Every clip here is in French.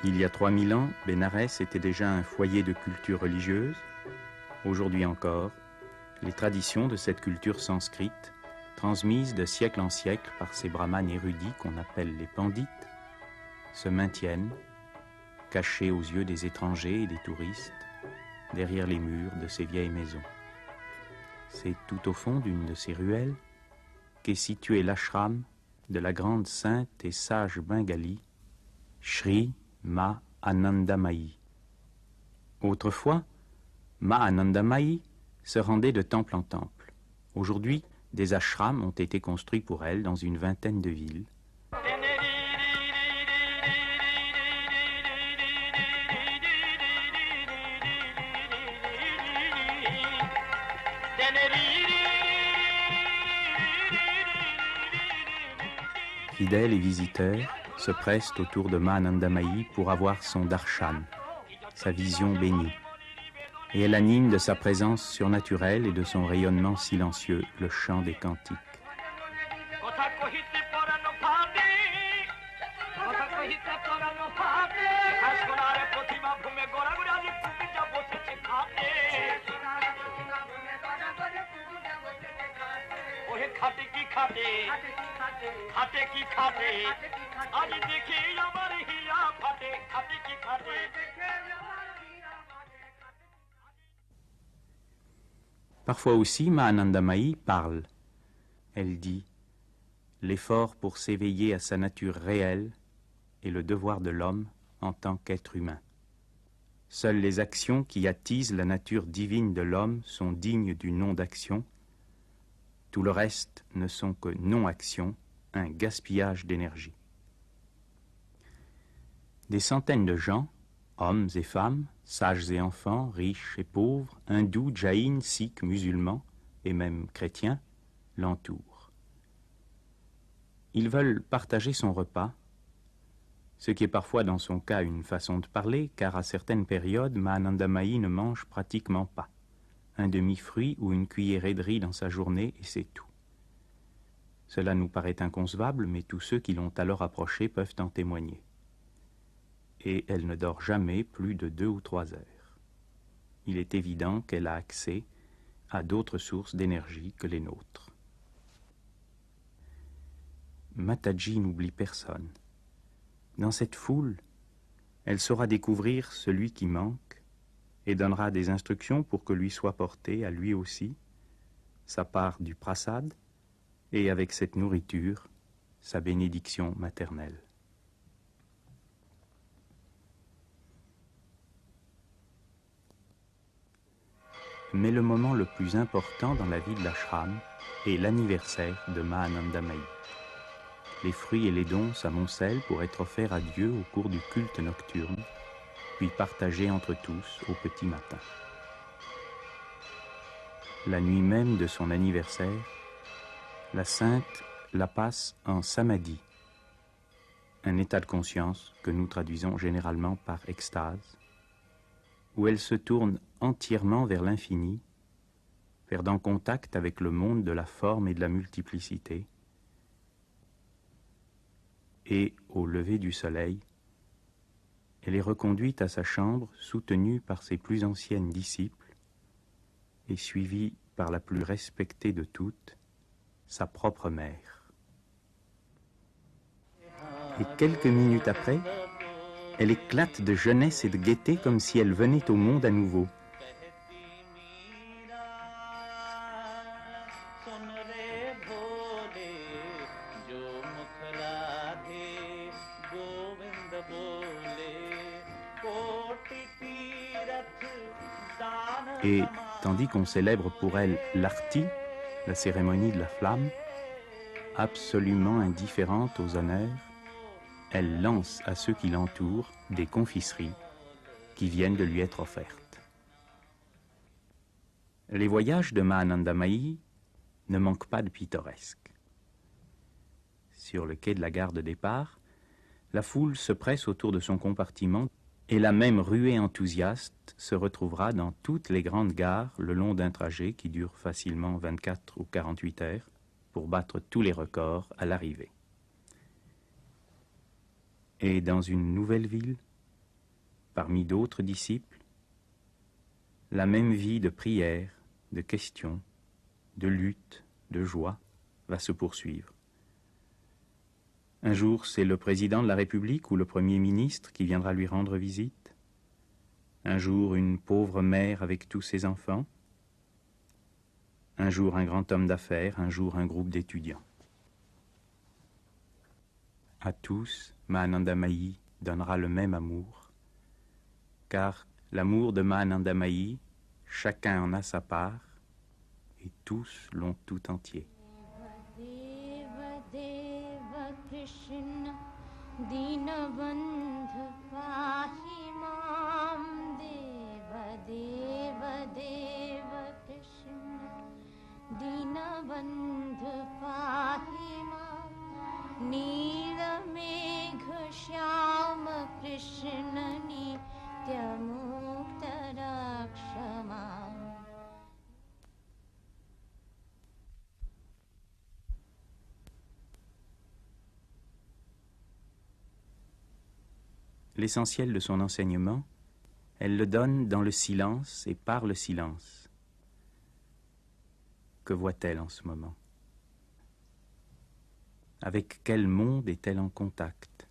Il y a 3000 ans, Bénarès était déjà un foyer de culture religieuse. Aujourd'hui encore, les traditions de cette culture sanskrite, transmises de siècle en siècle par ces brahmanes érudits qu'on appelle les pandites, se maintiennent, cachés aux yeux des étrangers et des touristes, derrière les murs de ces vieilles maisons. C'est tout au fond d'une de ces ruelles qu'est situé l'ashram de la grande sainte et sage bengali, Sri Ma Anandamayi. Autrefois, Ma Anandamayi se rendait de temple en temple. Aujourd'hui, des ashrams ont été construits pour elle dans une vingtaine de villes. Fidèles et visiteurs se pressent autour de Ma Anandamayi pour avoir son darshan, sa vision bénie. Et elle anime de sa présence surnaturelle et de son rayonnement silencieux le chant des cantiques. Parfois aussi, Ma Anandamayi parle. Elle dit « L'effort pour s'éveiller à sa nature réelle est le devoir de l'homme en tant qu'être humain. Seules les actions qui attisent la nature divine de l'homme sont dignes du nom d'action. Tout le reste ne sont que non-actions, un gaspillage d'énergie. » Des centaines de gens, hommes et femmes, sages et enfants, riches et pauvres, hindous, jaïns, sikhs, musulmans et même chrétiens, l'entourent. Ils veulent partager son repas, ce qui est parfois dans son cas une façon de parler, car à certaines périodes, Ma Anandamayi ne mange pratiquement pas. Un demi-fruit ou une cuillerée de riz dans sa journée et c'est tout. Cela nous paraît inconcevable, mais tous ceux qui l'ont alors approchée peuvent en témoigner. Et elle ne dort jamais plus de 2 ou 3 heures. Il est évident qu'elle a accès à d'autres sources d'énergie que les nôtres. Mataji n'oublie personne. Dans cette foule, elle saura découvrir celui qui manque et donnera des instructions pour que lui soit porté à lui aussi sa part du prasad et avec cette nourriture, sa bénédiction maternelle. Mais le moment le plus important dans la vie de l'ashram est l'anniversaire de Ma Anandamayi. Les fruits et les dons s'amoncellent pour être offerts à Dieu au cours du culte nocturne, puis partagés entre tous au petit matin. La nuit même de son anniversaire, la sainte la passe en samadhi, un état de conscience que nous traduisons généralement par extase, où elle se tourne entièrement vers l'infini, perdant contact avec le monde de la forme et de la multiplicité, et au lever du soleil, elle est reconduite à sa chambre soutenue par ses plus anciennes disciples et suivie par la plus respectée de toutes, sa propre mère. Et quelques minutes après, elle éclate de jeunesse et de gaieté comme si elle venait au monde à nouveau. Et tandis qu'on célèbre pour elle l'arti, la cérémonie de la flamme, absolument indifférente aux honneurs, elle lance à ceux qui l'entourent des confiseries qui viennent de lui être offertes. Les voyages de Ma Anandamayi ne manquent pas de pittoresque. Sur le quai de la gare de départ, la foule se presse autour de son compartiment et la même ruée enthousiaste se retrouvera dans toutes les grandes gares le long d'un trajet qui dure facilement 24 ou 48 heures pour battre tous les records à l'arrivée. Et dans une nouvelle ville, parmi d'autres disciples, la même vie de prière, de questions, de lutte, de joie va se poursuivre. Un jour, c'est le président de la République ou le Premier ministre qui viendra lui rendre visite. Un jour, une pauvre mère avec tous ses enfants. Un jour, un grand homme d'affaires. Un jour, un groupe d'étudiants. À tous, Mahanandamayi donnera le même amour, car l'amour de Mahanandamayi, chacun en a sa part, et tous l'ont tout entier. Krishna Dinabandhu Pahi Mam Deva Deva Deva Krishna Dinabandhu Pahi Mam Neela Megha Shyama Krishna Nitya Mukta Rakshama. L'essentiel de son enseignement, elle le donne dans le silence et par le silence. Que voit-elle en ce moment? Avec quel monde est-elle en contact?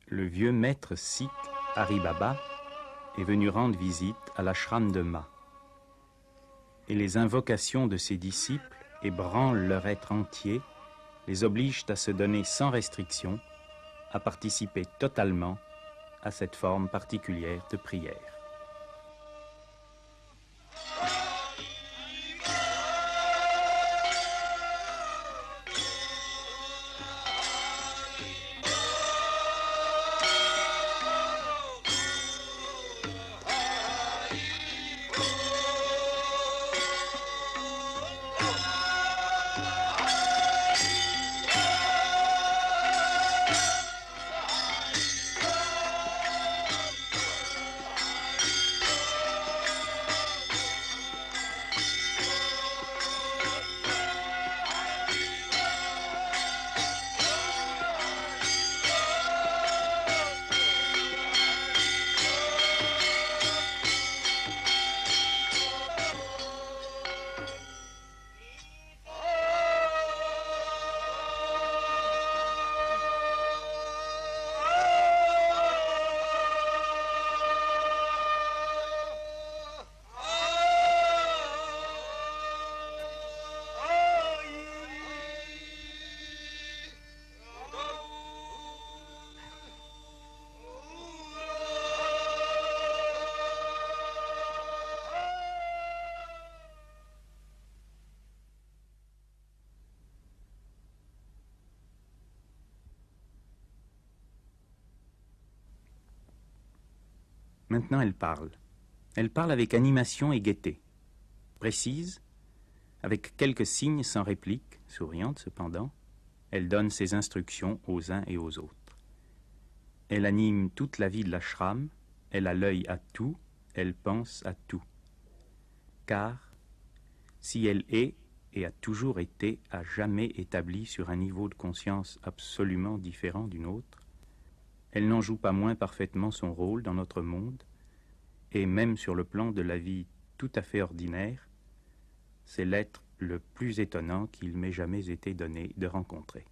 Le vieux maître sikh Hari Baba est venu rendre visite à l'ashram de Ma. Et les invocations de ses disciples ébranlent leur être entier, les obligent à se donner sans restriction, à participer totalement à cette forme particulière de prière. Maintenant, elle parle. Elle parle avec animation et gaieté. Précise, avec quelques signes sans réplique, souriante cependant, elle donne ses instructions aux uns et aux autres. Elle anime toute la vie de l'ashram, elle a l'œil à tout, elle pense à tout. Car, si elle est et a toujours été à jamais établie sur un niveau de conscience absolument différent d'une autre, elle n'en joue pas moins parfaitement son rôle dans notre monde, et même sur le plan de la vie tout à fait ordinaire, c'est l'être le plus étonnant qu'il m'ait jamais été donné de rencontrer.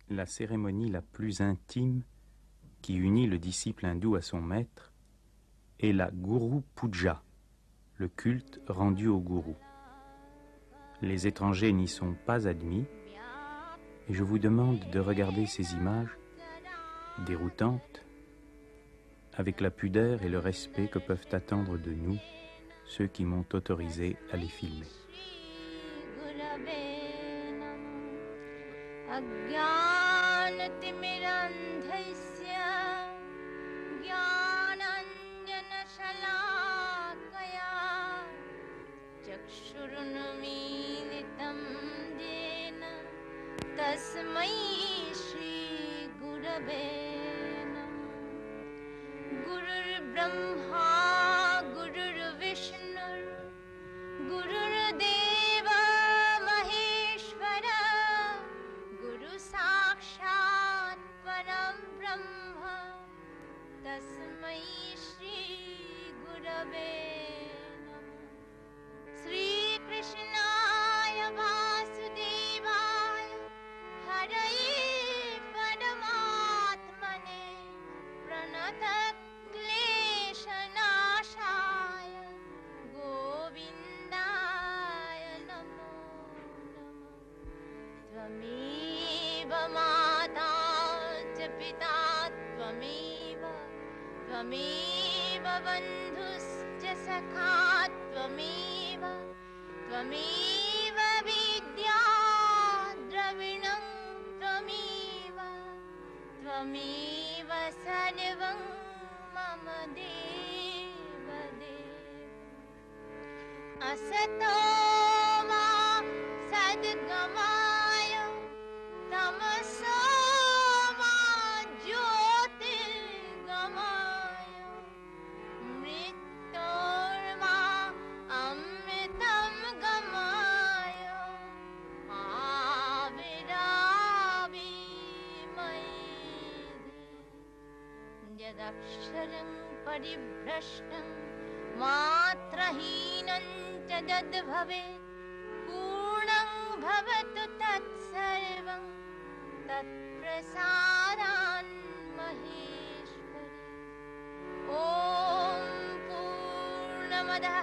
La cérémonie la plus intime qui unit le disciple hindou à son maître est la Guru Puja, le culte rendu au gourou. Les étrangers n'y sont pas admis, et je vous demande de regarder ces images déroutantes avec la pudeur et le respect que peuvent attendre de nous ceux qui m'ont autorisé à les filmer. Brahma Gurur Vishnu Gurur Deva Maheshwara Guru Sakshi त्वमेव माता च पिता त्वमेव त्वमेव बन्धुश्च सखा त्वमेव त्वमेव विद्या द्रविणं त्वमेव त्वमेव सर्वं मम देव असतो मा सद्गमाय तमसो मा ज्योतिर्गमाय मृत्योर्मा अमृतं गमाय आविराविमयेधि यदक्षरं परिभ्रष्टं मात्रहीनं च यद्भवेत् पूर्णं भवतु तत्सर्वं तत्प्रसादान् महेश्वरी ॐ पूर्णमदः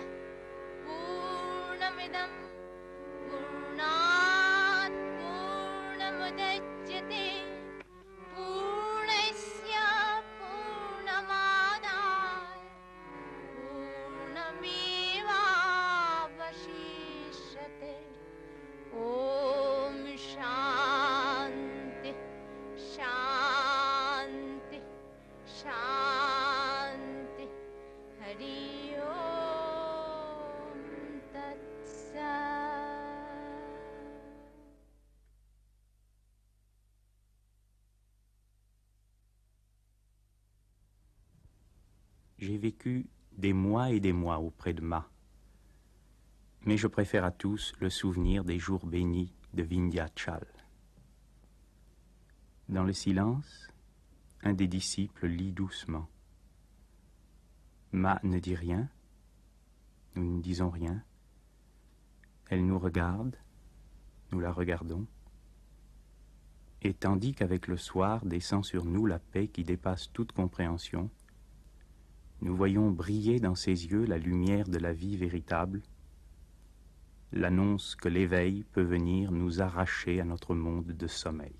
पूर्णमिदं पूर्णात् पूर्णमुदच्यते पूर्णस्य पूर्णमादाय पूर्णमेवावशिष्यते ॐ शान्ति शान्ति शान्ति हरि ओम तत्सत्। J'ai vécu des mois et des mois auprès de Ma, mais je préfère à tous le souvenir des jours bénis de Vindhyachal. Dans le silence, un des disciples lit doucement. Ma ne dit rien, nous ne disons rien. Elle nous regarde, nous la regardons. Et tandis qu'avec le soir descend sur nous la paix qui dépasse toute compréhension, nous voyons briller dans ses yeux la lumière de la vie véritable, l'annonce que l'éveil peut venir nous arracher à notre monde de sommeil.